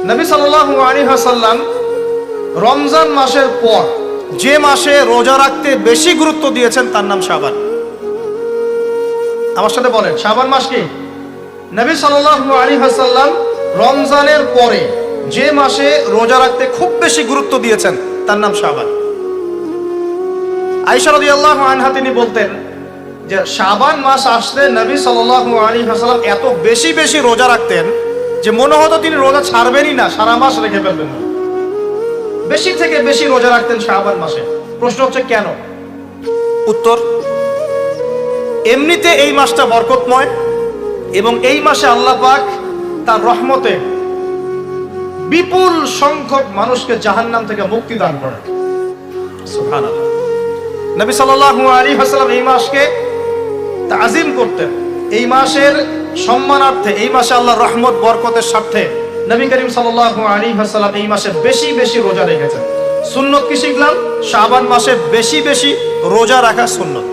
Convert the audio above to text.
নবী সাল্লাল্লাহু আলাইহি ওয়াসাল্লাম রমজান মাসের পর যে মাসে রোজা রাখতে বেশি গুরুত্ব দিয়েছেন তার নাম শাবান। আমার সাথে বলেন, শাবান মাস কি? নবী সাল্লাল্লাহু আলাইহি ওয়াসাল্লাম রমজানের পরে যে মাসে রোজা রাখতে খুব বেশি গুরুত্ব দিয়েছেন তার নাম শাবান। আয়েশা রাদিয়াল্লাহু আনহা তিনি বলতেন যে শাবান মাস আসলে নবী সাল্লাল্লাহু আলাইহি ওয়াসাল্লাম এত বেশি বেশি রোজা রাখতেন যে মনে হতো তিনি রোজা ছাড়বেনই না, সারা মাস রেখে ফেলবেন না। বেশি থেকে বেশি রোজা রাখতেন শাবান মাসে। প্রশ্ন হচ্ছে কেন? উত্তর, এমনিতে এই মাসটা বরকতময় এবং এই মাসে আল্লাহ পাক তার রহমতে বিপুল সংখ্যক মানুষকে জাহান্নাম থেকে মুক্তি দান করেন। সুবহানাল্লাহ। নবী সাল্লাল্লাহু আলাইহি ওয়াসাল্লাম এই মাসকে তাজিম করতেন। এই মাসের সম্মানার্থে, এই মাসে আল্লাহর রহমত বরকতের স্বার্থে নবী করিম সাল্লাল্লাহু আলাইহি ওয়াসাল্লাম এই মাসে বেশি বেশি রোজা রেখেছেন। সুন্নত কি শিখলাম? শাবান মাসে বেশি বেশি রোজা রাখা সুন্নত।